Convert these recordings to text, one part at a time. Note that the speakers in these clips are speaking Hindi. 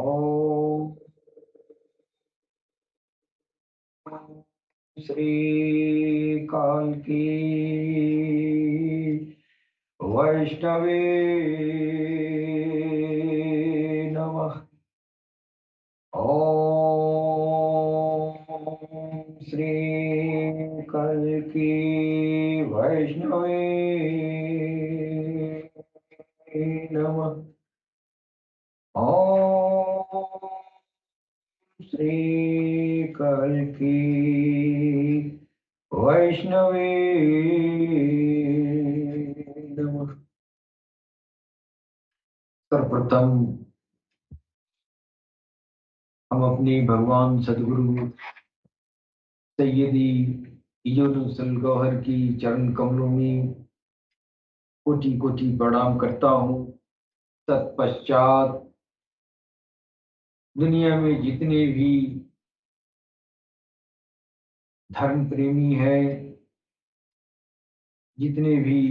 ओम श्री काल की वैष्णवे नमः। ओम श्री काल की वैष्णवे नमः। ओम श्री काल की वैष्णवे नमः। सर्वप्रथम हम अपने भगवान सदगुरु सैयदी इजोल गौहर की चरण कमलों में कोटि कोटि प्रणाम करता हूँ। तत्पश्चात दुनिया में जितने भी धर्म प्रेमी है, जितने भी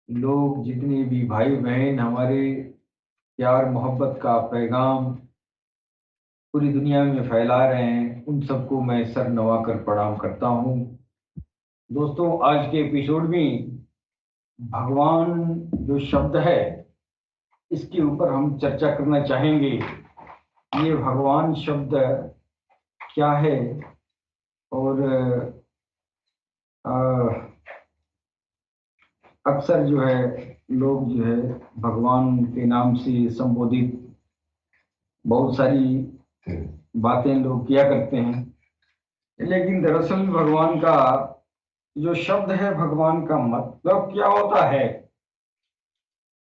लोग, जितने भी भाई बहन हमारे प्यार मोहब्बत का पैगाम पूरी दुनिया में फैला रहे हैं, उन सबको मैं सर नवा कर प्रणाम करता हूँ। दोस्तों, आज के एपिसोड में भगवान जो शब्द है इसके ऊपर हम चर्चा करना चाहेंगे। ये भगवान शब्द क्या है और अक्सर जो है लोग जो है भगवान के नाम से संबोधित बहुत सारी बातें लोग किया करते हैं, लेकिन दरअसल भगवान का जो शब्द है, भगवान का मतलब क्या होता है,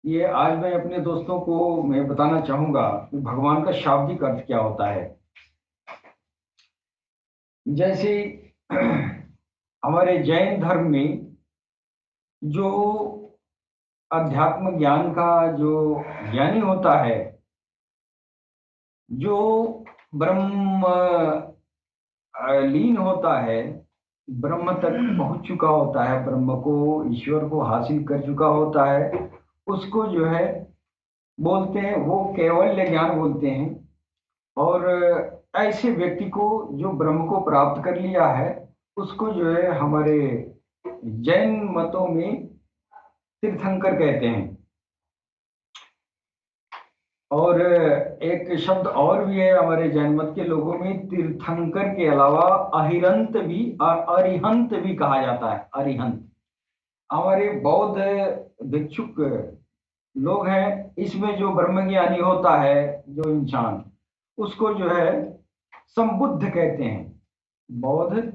ये आज मैं अपने दोस्तों को मैं बताना चाहूंगा कि भगवान का शाब्दिक अर्थ क्या होता है। जैसे हमारे जैन धर्म में जो अध्यात्म ज्ञान का जो ज्ञानी होता है, जो ब्रह्म लीन होता है, ब्रह्म तक पहुंच चुका होता है, ब्रह्म को, ईश्वर को हासिल कर चुका होता है, उसको जो है बोलते हैं, वो कैवल्य ज्ञान बोलते हैं। और ऐसे व्यक्ति को जो ब्रह्म को प्राप्त कर लिया है, उसको जो है हमारे जैन मतों में तीर्थंकर कहते हैं। और एक शब्द और भी है हमारे जैन मत के लोगों में, तीर्थंकर के अलावा अहिरंत भी और अरिहंत भी कहा जाता है। अरिहंत हमारे बौद्ध भिक्षुक लोग हैं, इसमें जो ब्रह्मज्ञानी होता है, जो इंसान, उसको जो है संबुद्ध कहते हैं। बौद्ध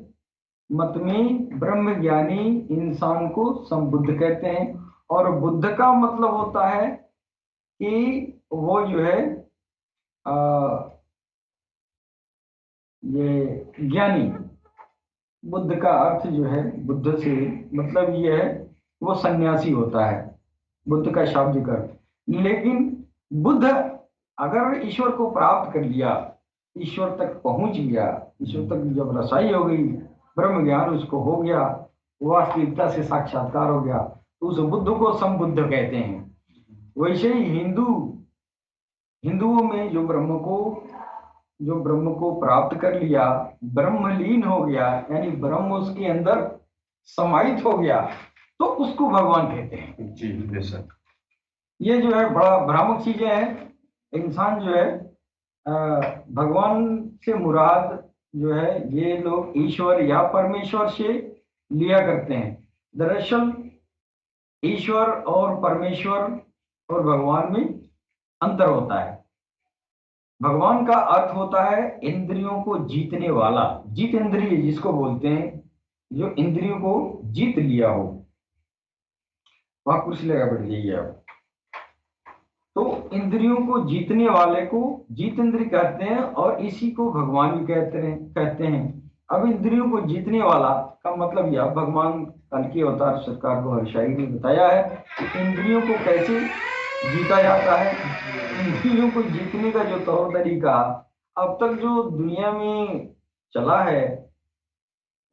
मत में ब्रह्मज्ञानी इंसान को संबुद्ध कहते हैं। और बुद्ध का मतलब होता है कि वो जो है ये ज्ञानी। बुद्ध का अर्थ जो है, बुद्ध से मतलब ये है वो सन्यासी होता है, बुद्ध का शाब्दिक अर्थ। लेकिन बुद्ध अगर ईश्वर को प्राप्त कर लिया, ईश्वर तक पहुंच गया, ईश्वर तक जब रसाई हो गई, ब्रह्म ज्ञान उसको हो गया, वास्तविकता से साक्षात्कार हो गया, तो उस बुद्ध को संबुद्ध कहते हैं। वैसे ही हिंदुओं में जो ब्रह्म को प्राप्त कर लिया, ब्रह्मलीन हो गया, यानी ब्रह्म उसके अंदर समाहित हो गया, तो उसको भगवान कहते हैं। जी बेशक। ये जो है बड़ा भ्रामक चीजें हैं। इंसान जो है भगवान से मुराद जो है ये लोग ईश्वर या परमेश्वर से लिया करते हैं। दरअसल ईश्वर और परमेश्वर और भगवान में अंतर होता है। भगवान का अर्थ होता है इंद्रियों को जीतने वाला, जीत इंद्रिय जिसको बोलते हैं, जो इंद्रियों को जीत लिया हो। वहां कुछ लगा बैठ जाइए आप। तो इंद्रियों को जीतने वाले को जीत इंद्रिय कहते हैं, और इसी को भगवान भी कहते हैं। अब इंद्रियों को जीतने वाला का मतलब यह, भगवान कल के अवतार सरकार को हर शाही ने बताया है कि इंद्रियों को कैसे जीता जाता है। इंद्रियों को जीतने का जो तौर तरीका अब तक जो दुनिया में चला है,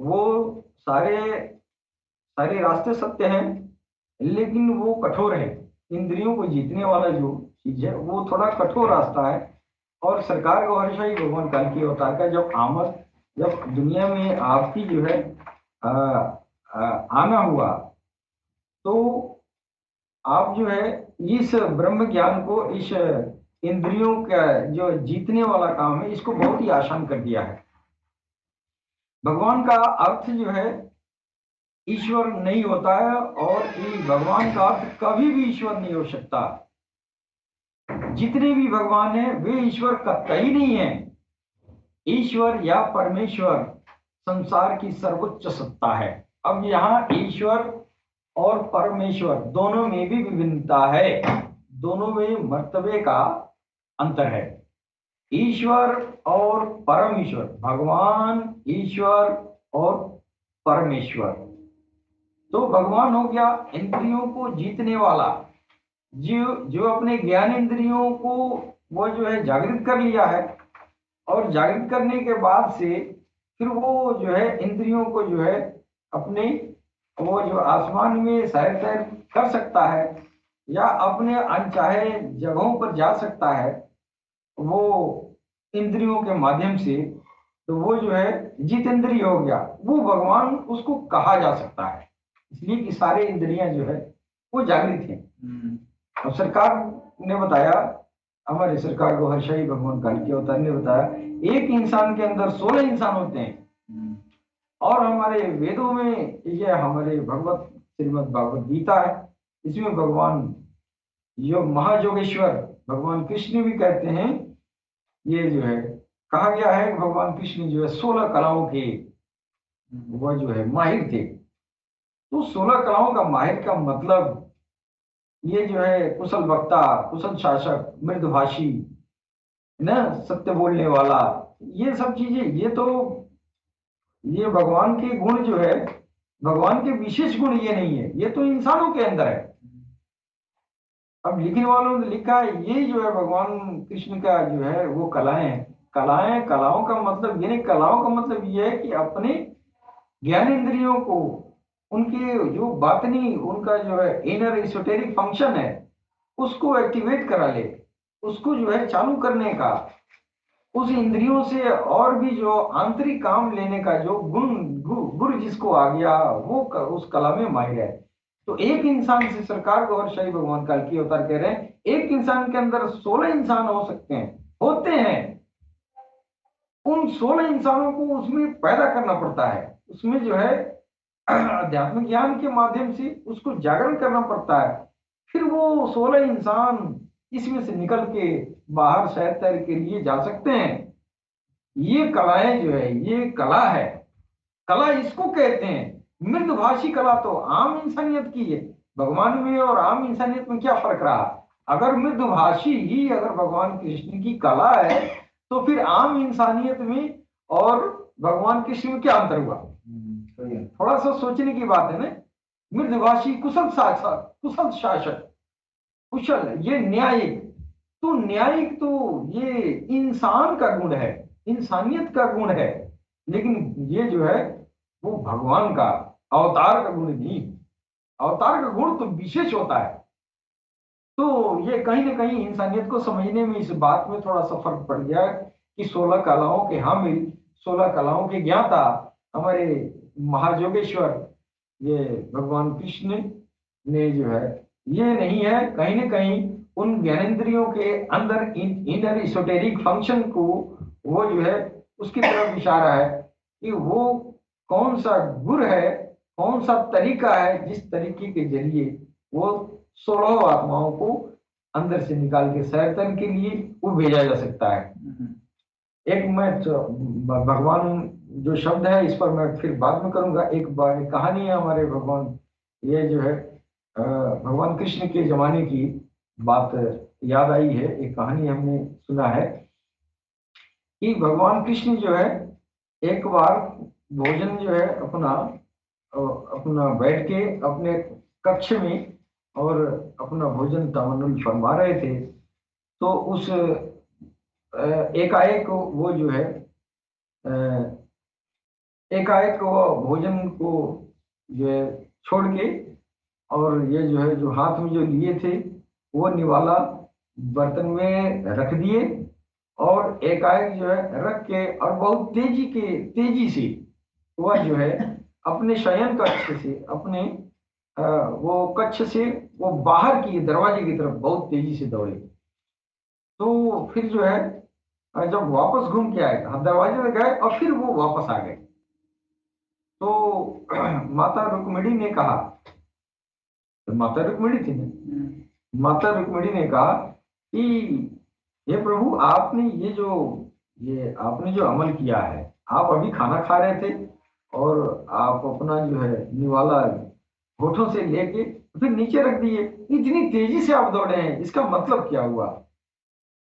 वो सारे सारे रास्ते सत्य हैं, लेकिन वो कठोर है। इंद्रियों को जीतने वाला जो चीज है वो थोड़ा कठोर रास्ता है। और सरकार गौरवशाही भगवान कल की अवतार का जब आमद, जब दुनिया में आपकी जो है आ, आना हुआ, तो आप जो है इस ब्रह्म ज्ञान को, इस इंद्रियों का जो जीतने वाला काम है, इसको बहुत ही आसान कर दिया है। भगवान का अर्थ जो है ईश्वर नहीं होता है, और ये भगवान का अर्थ कभी भी ईश्वर नहीं हो सकता। जितने भी भगवान हैं वे ईश्वर कतई नहीं है। ईश्वर या परमेश्वर संसार की सर्वोच्च सत्ता है। अब यहाँ ईश्वर और परमेश्वर दोनों में भी विभिन्नता है, दोनों में मर्तबे का अंतर है। ईश्वर और परमेश्वर, भगवान, ईश्वर और परमेश्वर। तो भगवान हो गया इंद्रियों को जीतने वाला, जो जो अपने ज्ञान इंद्रियों को वो जो है जागृत कर लिया है, और जागृत करने के बाद से फिर वो जो है इंद्रियों को जो है अपने, वो जो आसमान में सैर तैर कर सकता है, या अपने अनचाहे जगहों पर जा सकता है वो इंद्रियों के माध्यम से, तो वो जो है जितेंद्रिय हो गया, वो भगवान उसको कहा जा सकता है। इसलिए कि सारे इंद्रियां जो है वो जागृत हैं। और सरकार ने बताया, हमारे सरकार को हर्षाई भगवान काल के अवतार ने बताया, एक इंसान के अंदर 16 इंसान होते हैं। और हमारे वेदों में, ये हमारे भगवत श्रीमद् भागवत गीता है, इसमें भगवान योग महायोगेश्वर भगवान कृष्ण भी कहते हैं, ये जो है कहा गया है कि भगवान कृष्ण जो है 16 कलाओं के वो जो है माहिर थे। तो 16 कलाओं का माहिर का मतलब ये जो है कुशल वक्ता, कुशल शासक, मृदुभाषी, ना सत्य बोलने वाला, ये सब चीजें, ये तो ये भगवान के गुण जो है, भगवान के विशेष गुण ये नहीं है, ये तो इंसानों के अंदर है। अब लिखने वालों ने लिखा है ये जो है भगवान कृष्ण का जो है वो कलाएं हैं। कलाएं, कलाओं का मतलब ये नहीं, कलाओं का मतलब ये है कि अपने ज्ञान इंद्रियों को, उनके जो बातनी, उनका जो है इनर एसोटेरिक फंक्शन है, उसको एक्टिवेट करा ले, उसको जो है चालू करने का, उस इंद्रियों से और भी जो आंतरिक काम लेने का जो गुण जिसको आ गया वो उस कला में माहिर है। तो एक इंसान से सरकार गौरवशाही भगवान काल की अवतार कह रहे हैं, एक इंसान के अंदर 16 इंसान हो सकते हैं, होते हैं। उन 16 इंसानों को उसमें पैदा करना पड़ता है, उसमें जो है अध्यात्म ज्ञान के माध्यम से उसको जागरण करना पड़ता है। फिर वो 16 इंसान इसमें से निकल के बाहर शहर तैर के लिए जा सकते हैं। ये कलाएं जो है, ये कला है, कला इसको कहते हैं। मृदुभाषी कला तो आम इंसानियत की है। भगवान में और आम इंसानियत में क्या फर्क रहा? अगर मृदुभाषी ही अगर भगवान कृष्ण की कला है, तो फिर आम इंसानियत में और भगवान कृष्ण में क्या अंतर हुआ? थोड़ा सा सोचने की बात है ना। मृदुभाषी कुशल शासक, कुशल शासक, कुशल, ये न्यायिक, तो न्यायिक तो ये इंसान का गुण है, इंसानियत का गुण है। लेकिन ये जो है वो भगवान का, अवतार का गुण नहीं। अवतार का गुण तो विशेष होता है। तो ये कहीं ना कहीं इंसानियत को समझने में इस बात में थोड़ा सा फर्क पड़ गया कि 16 कलाओं के हामिल, 16 कलाओं के ज्ञाता हमारे महायोगेश्वर ये भगवान कृष्ण ने जो है, ये नहीं है, कहीं ना कहीं उन ज्ञानेंद्रियों के अंदर इनर इसोटेरिक फंक्शन को वो जो है उसकी तरफ इशारा है कि वो कौन सा गुर है, कौन सा तरीका है जिस तरीके के जरिए वो 16 आत्माओं को अंदर से निकाल के सैरतन के लिए वो भेजा जा सकता है। एक मैं भगवान जो शब्द है इस पर मैं फिर बाद में करूंगा। एक बार एक कहानी है हमारे भगवान, ये जो है भगवान कृष्ण के जमाने की बात याद आई है। एक कहानी हमने सुना है कि भगवान कृष्ण जो है एक बार भोजन जो है अपना अपना बैठ के अपने कक्ष में और अपना भोजन तमन्नुल फरमा रहे थे। तो उस एकाएक वो जो है एकाएक वो भोजन को जो है छोड़ के, और ये जो है जो हाथ में जो लिए थे वो निवाला बर्तन में रख दिए, और एकाएक जो है रख के और बहुत तेजी से वह जो है अपने शयन कक्ष से अपने वो कक्ष से वो बाहर की दरवाजे की तरफ बहुत तेजी से दौड़े। तो फिर जो है जब वापस घूम के आए, हाँ, दरवाजे में गए और फिर वो वापस आ गए। तो माता रुक्मिणी ने कहा, तो माता रुक्मिणी थी ना, माता रुक्मिणी ने कहा कि हे प्रभु, ये आपने जो अमल किया है, आप अभी खाना खा रहे थे और आप अपना जो है निवाला होठों से लेके फिर नीचे रख दिए, इतनी तेजी से आप दौड़े हैं, इसका मतलब क्या हुआ?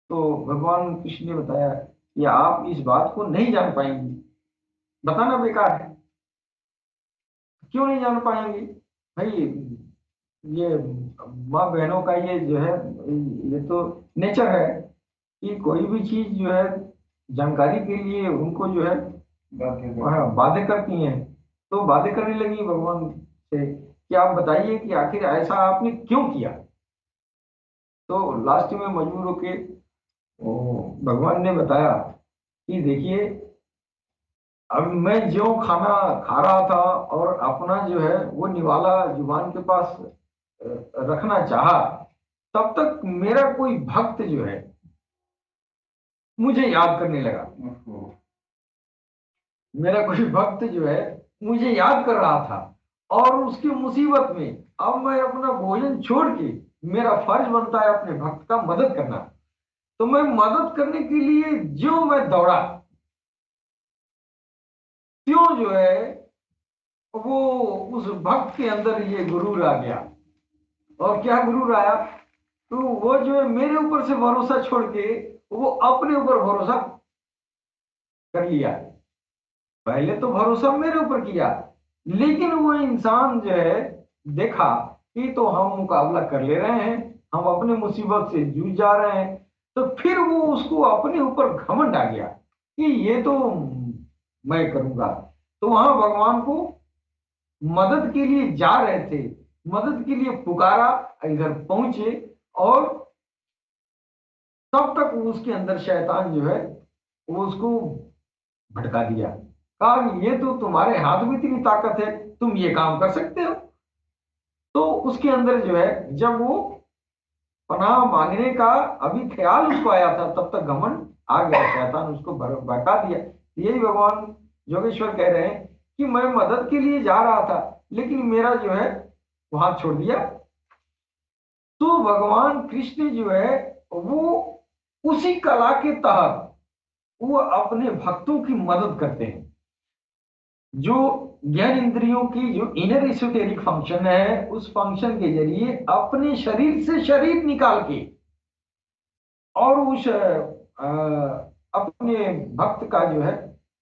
तो भगवान कृष्ण ने बताया कि आप इस बात को नहीं जान पाएंगे। बताना बेकार है। क्यों नहीं जान पाएंगे भाई? ये माँ बहनों का ये जो है, ये तो नेचर है कि कोई भी चीज जो है जानकारी के लिए उनको जो है बातें करती हैं। तो बातें करने लगी भगवान से कि आप बताइए कि आखिर ऐसा आपने क्यों किया। तो लास्ट में मजबूर होके भगवान ने बताया कि देखिए, अब मैं जो खाना खा रहा था और अपना जो है वो निवाला जुबान के पास रखना चाहा, तब तक मेरा कोई भक्त जो है मुझे याद करने लगा। मेरा कोई भक्त जो है मुझे याद कर रहा था और उसकी मुसीबत में अब मैं अपना भोजन छोड़ के, मेरा फर्ज बनता है अपने भक्त का मदद करना। तो मैं मदद करने के लिए जो मैं दौड़ा, त्यों जो है वो उस भक्त के अंदर ये गुरूर आ गया। और क्या गुरूर आया? तो वो जो है मेरे ऊपर से भरोसा छोड़ के वो अपने ऊपर भरोसा कर लिया। पहले तो भरोसा मेरे ऊपर किया, लेकिन वो इंसान जो है देखा कि तो हम मुकाबला कर ले रहे हैं, हम अपने मुसीबत से जूझ जा रहे हैं, तो फिर वो उसको अपने ऊपर घमंड आ गया कि ये तो मैं करूंगा। तो वहां भगवान को मदद के लिए जा रहे थे, मदद के लिए पुकारा, इधर पहुंचे और तब तक उसके अंदर शैतान जो है वो उसको भटका दिया। कहा ये तो तुम्हारे हाथ में इतनी ताकत है, तुम ये काम कर सकते हो। तो उसके अंदर जो है जब वो पनाह मांगने का अभी ख्याल उसको आया था, तब तक घमंड आ गया, शैतान उसको भड़का दिया। यही भगवान योगेश्वर कह रहे हैं कि मैं मदद के लिए जा रहा था, लेकिन मेरा जो है वो हाथ छोड़ दिया। तो भगवान कृष्ण जो है वो उसी कला के तहत वो अपने भक्तों की मदद करते हैं। जो ज्ञान इंद्रियों की जो इनर एसोटेरिक फंक्शन है, उस फंक्शन के जरिए अपने शरीर से शरीर निकाल के और उस अपने भक्त का जो है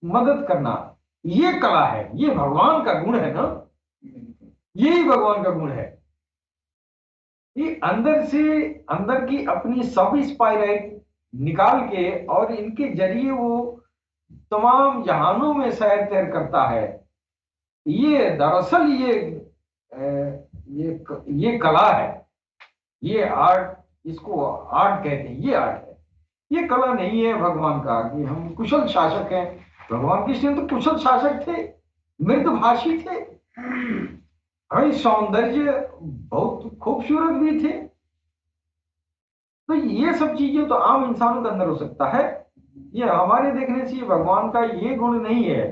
मदद करना, ये कला है, ये भगवान का गुण है ना, यही भगवान का गुण है। ये अंदर से, अंदर की अपनी सब स्पाइराइट निकाल के और इनके जरिए वो तमाम जहानों में सैर तैर करता है। ये दरअसल ये कला है, ये आर्ट, इसको आर्ट कहते हैं, ये आर्ट है। ये कला नहीं है भगवान का कि हम कुशल शासक हैं। भगवान कृष्ण तो कुशल शासक थे, मृदुभाषी थे, भाई सौंदर्य बहुत खूबसूरत भी थे। तो ये सब चीजें तो आम इंसानों के अंदर हो सकता है, ये हमारे देखने से भगवान का ये गुण नहीं है,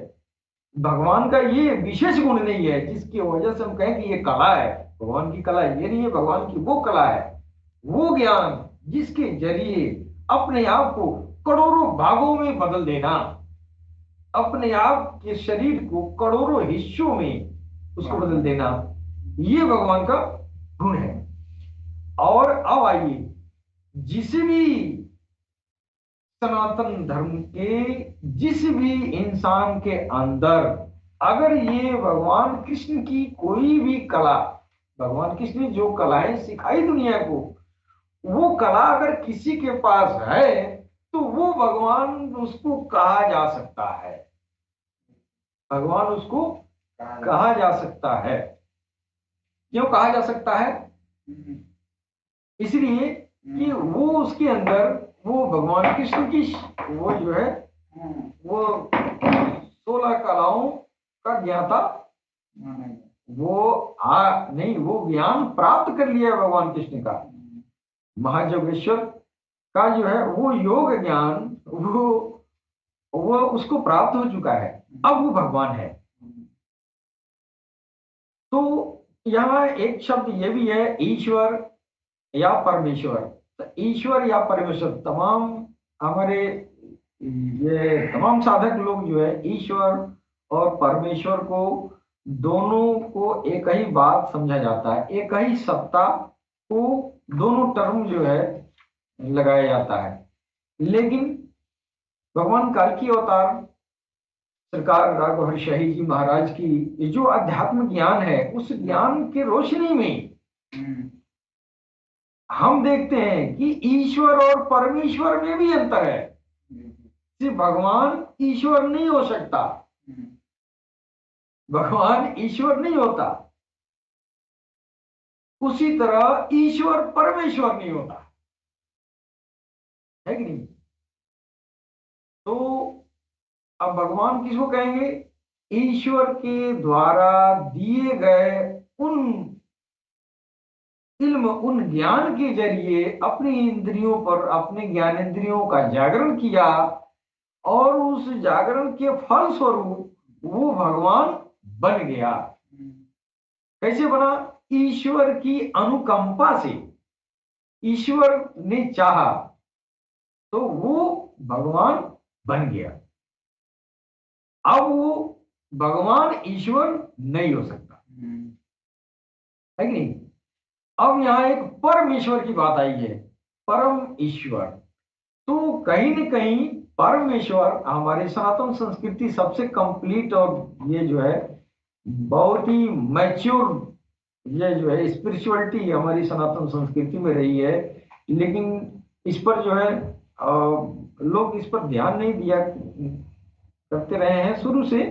भगवान का ये विशेष गुण नहीं है जिसकी वजह से हम कहें कि ये कला है। भगवान की कला ये नहीं है, भगवान की वो कला है, वो ज्ञान जिसके जरिए अपने आप को करोड़ों भागों में बदल देना, अपने आप के शरीर को करोड़ों हिस्सों में उसको बदल देना, ये भगवान का गुण है। और अब आइए, जिस भी सनातन धर्म के जिस भी इंसान के अंदर अगर ये भगवान कृष्ण की कोई भी कला, भगवान कृष्ण ने जो कलाएं सिखाई दुनिया को, वो कला अगर किसी के पास है तो वो भगवान उसको कहा जा सकता है, भगवान उसको कहा जा सकता है। क्यों कहा जा सकता है? इसलिए कि वो उसके अंदर वो भगवान कृष्ण की वो जो है वो 16 कलाओं का ज्ञाता वो नहीं, वो ज्ञान प्राप्त कर लिया भगवान कृष्ण का। महायोगेश्वर का जो है वो योग ज्ञान वो उसको प्राप्त हो चुका है, अब वो भगवान है। तो यहाँ एक शब्द ये भी है, ईश्वर या परमेश्वर। तो ईश्वर या परमेश्वर, तमाम हमारे ये तमाम साधक लोग जो है ईश्वर और परमेश्वर को दोनों को एक ही बात समझा जाता है, एक ही सत्ता को दोनों टर्म जो है लगाया जाता है। लेकिन भगवान काल की अवतार सरकार राघव शाही जी महाराज की ये जो अध्यात्म ज्ञान है, उस ज्ञान के रोशनी में हम देखते हैं कि ईश्वर और परमेश्वर में भी अंतर है। सिर्फ भगवान ईश्वर नहीं हो सकता, भगवान ईश्वर नहीं होता, उसी तरह ईश्वर परमेश्वर नहीं होता है कि नहीं। तो अब भगवान किसको कहेंगे? ईश्वर के द्वारा दिए गए उन इल्म, उन ज्ञान के जरिए अपनी इंद्रियों पर, अपने ज्ञानेंद्रियों का जागरण किया और उस जागरण के फल स्वरूप वो भगवान बन गया। कैसे बना? ईश्वर की अनुकंपा से। ईश्वर ने चाहा तो वो भगवान बन गया। अब वो भगवान ईश्वर नहीं हो सकता है कि नहीं। अब यहां एक परमेश्वर की बात आई है, परम ईश्वर। तो कहीं न कहीं परमेश्वर हमारी सनातन संस्कृति सबसे कंप्लीट और ये जो है बहुत ही मैच्योर, ये जो है स्पिरिचुअलिटी हमारी सनातन संस्कृति में रही है। लेकिन इस पर जो है लोग इस पर ध्यान नहीं दिया करते रहे हैं शुरू से,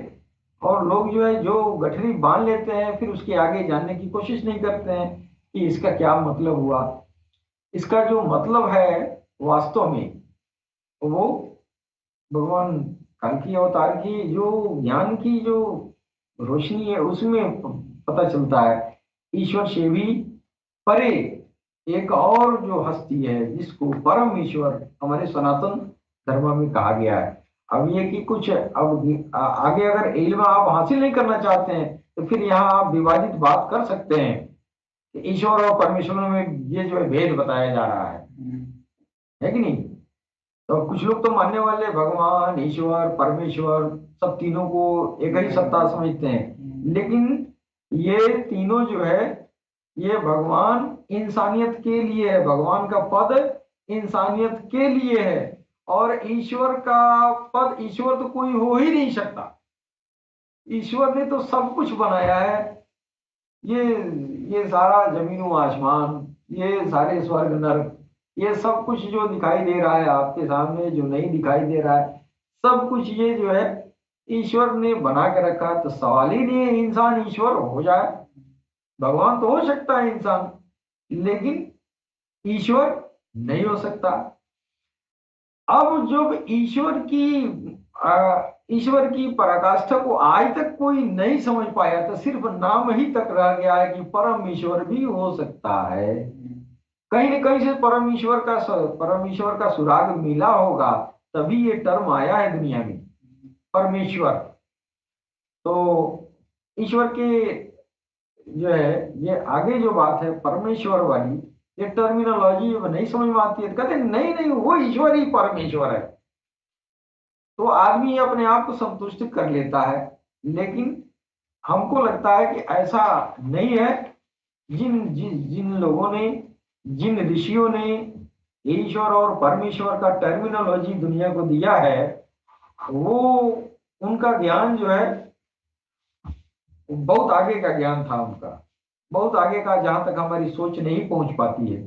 और लोग जो है जो गठरी बांध लेते हैं फिर उसके आगे जानने की कोशिश नहीं करते हैं कि इसका क्या मतलब हुआ। इसका जो मतलब है वास्तव में वो भगवान कल्कि अवतार की जो ज्ञान की जो रोशनी है उसमें पता चलता है। ईश्वर से भी परे एक और जो हस्ती है जिसको परम ईश्वर हमारे सनातन धर्म में कहा गया है। अब ये कि कुछ अब आगे अगर इल्म आप हासिल नहीं करना चाहते हैं तो फिर यहाँ आप विवादित बात कर सकते हैं कि ईश्वर और परमेश्वर में ये जो है भेद बताया जा रहा है कि नहीं। तो कुछ लोग तो मानने वाले भगवान, ईश्वर, परमेश्वर सब तीनों को एक ही सत्ता समझते हैं, लेकिन ये तीनों जो है ये भगवान इंसानियत के लिए है, भगवान का पद इंसानियत के लिए है, और ईश्वर का पद, ईश्वर तो कोई हो ही नहीं सकता। ईश्वर ने तो सब कुछ बनाया है, ये ये सारा जमीन आसमान, ये सारे स्वर्ग नरक, ये सब कुछ जो दिखाई दे रहा है आपके सामने, जो नहीं दिखाई दे रहा है, सब कुछ ये जो है ईश्वर ने बना के रखा है। तो सवाल ही नहीं है इंसान ईश्वर हो जाए। भगवान तो हो सकता है इंसान, लेकिन ईश्वर नहीं हो सकता। अब जब ईश्वर की पराकाष्ठा को आज तक कोई नहीं समझ पाया, तो सिर्फ नाम ही तक रह गया है कि परम ईश्वर भी हो सकता है। कहीं न कहीं से परम ईश्वर का सुराग मिला होगा, तभी ये टर्म आया है दुनिया में, परमेश्वर। तो ईश्वर के जो है ये आगे जो बात है परमेश्वर वाली, ये टर्मिनोलॉजी नहीं समझ में आती है, तो कहते नहीं नहीं वो ईश्वर ही परमेश्वर है। तो आदमी अपने आप को संतुष्ट कर लेता है, लेकिन हमको लगता है कि ऐसा नहीं है। जिन लोगों ने, जिन ऋषियों ने ईश्वर और परमेश्वर का टर्मिनोलॉजी दुनिया को दिया है, वो उनका ज्ञान जो है बहुत आगे का ज्ञान था उनका, बहुत आगे का, जहां तक हमारी सोच नहीं पहुंच पाती है,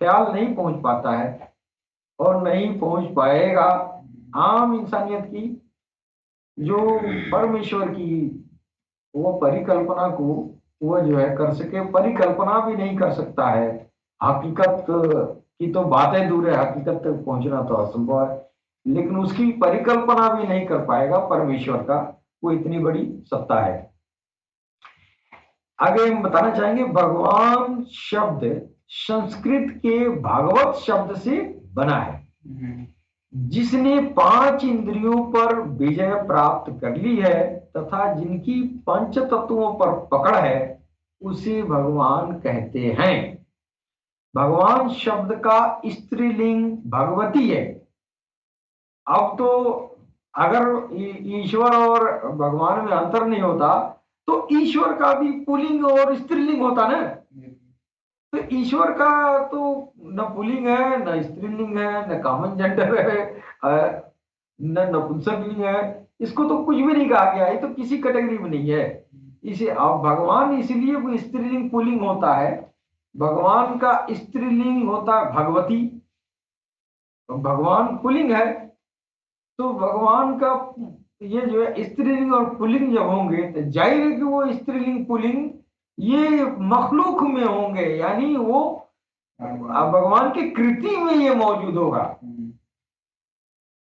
ख्याल नहीं पहुंच पाता है और नहीं पहुंच पाएगा। आम इंसानियत की जो परमेश्वर की वो परिकल्पना को वो जो है कर सके, परिकल्पना भी नहीं कर सकता है। हकीकत की तो बातें दूर है, हकीकत तक पहुंचना तो असंभव है। लेकिन उसकी परिकल्पना भी नहीं कर पाएगा परमेश्वर का, वो इतनी बड़ी सत्ता है। आगे हम बताना चाहेंगे, भगवान शब्द संस्कृत के भागवत शब्द से बना है। जिसने 5 इंद्रियों पर विजय प्राप्त कर ली है तथा जिनकी पंच तत्वों पर पकड़ है, उसे भगवान कहते हैं। भगवान शब्द का स्त्रीलिंग भगवती है। अब तो अगर ईश्वर और भगवान में अंतर नहीं होता तो ईश्वर का भी पुल्लिंग और स्त्रीलिंग होता ना। तो ईश्वर का तो न पुल्लिंग है, न स्त्रीलिंग है, न कॉमन जेंडर है, न नपुंसकलिंग है। इसको तो कुछ भी नहीं कहा गया, ये तो किसी कैटेगरी में नहीं है। इसे अब भगवान इसलिए वो स्त्रीलिंग पुल्लिंग होता है। भगवान का स्त्रीलिंग होता है भगवती, भगवान पुल्लिंग है। तो भगवान का ये जो है स्त्रीलिंग और पुल्लिंग जब होंगे तो जाहिर है कि वो स्त्रीलिंग पुल्लिंग ये मखलूक में होंगे, यानी वो भगवान की कृति में ये मौजूद होगा,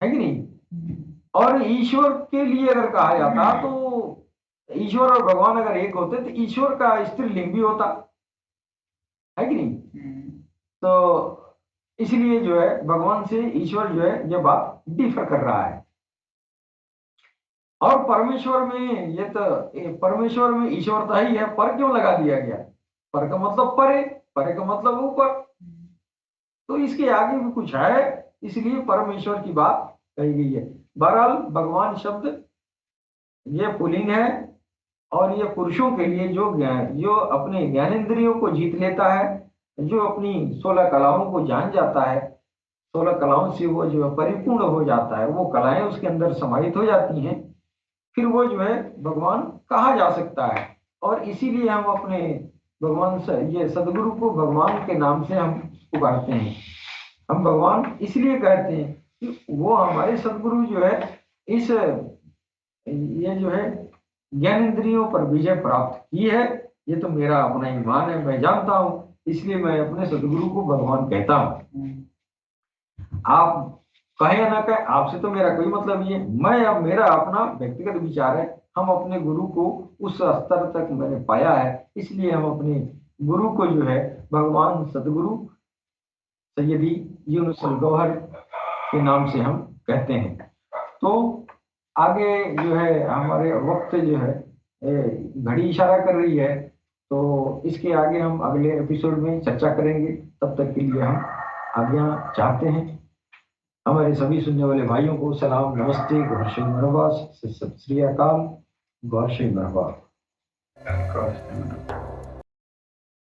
है कि नहीं। और ईश्वर के लिए अगर कहा जाता तो ईश्वर और भगवान अगर एक होते तो ईश्वर का स्त्रीलिंग भी होता, है कि नहीं। तो इसलिए जो है भगवान से ईश्वर जो है ये बात डिफर कर रहा है। और परमेश्वर में ये तो परमेश्वर में ईश्वरता ही है, पर क्यों लगा दिया गया। पर का मतलब परे, परे का मतलब ऊपर, तो इसके आगे भी कुछ है, इसलिए परमेश्वर की बात कही गई है। बहरहाल भगवान शब्द ये पुल्लिंग है और ये पुरुषों के लिए जो अपने ज्ञानेंद्रियों को जीत लेता है, जो अपनी 16 कलाओं को जान जाता है, 16 कलाओं से वो जो परिपूर्ण हो जाता है, वो कलाएं उसके अंदर समाहित हो जाती हैं, फिर वो जो है भगवान कहा जा सकता है। और इसीलिए हम अपने भगवान से ये सदगुरु को भगवान के नाम से हम पुकारते हैं। हम भगवान इसलिए कहते हैं कि वो हमारे सदगुरु जो है इस ये जो है ज्ञानेंद्रियों पर विजय प्राप्त की है। ये तो मेरा अपना ईमान है, मैं जानता हूं, इसलिए मैं अपने सदगुरु को भगवान कहता हूं। आप कहे या ना कहे, आपसे तो मेरा कोई मतलब नहीं है। मैं अब मेरा अपना व्यक्तिगत विचार है, हम अपने गुरु को उस स्तर तक मैंने पाया है, इसलिए हम अपने गुरु को जो है भगवान सदगुरु सैयदी यूनुस अल गौहर के नाम से हम कहते हैं। तो आगे जो है हमारे वक्त जो है घड़ी इशारा कर रही है, तो इसके आगे हम अगले एपिसोड में चर्चा करेंगे। तब तक के लिए हम आज्ञा चाहते हैं। हमारे सभी सुनने वाले भाइयों को सलाम, नमस्ते, गौर श्री मरहबा, सत श्री अकाल, गौर श्री मरहबा।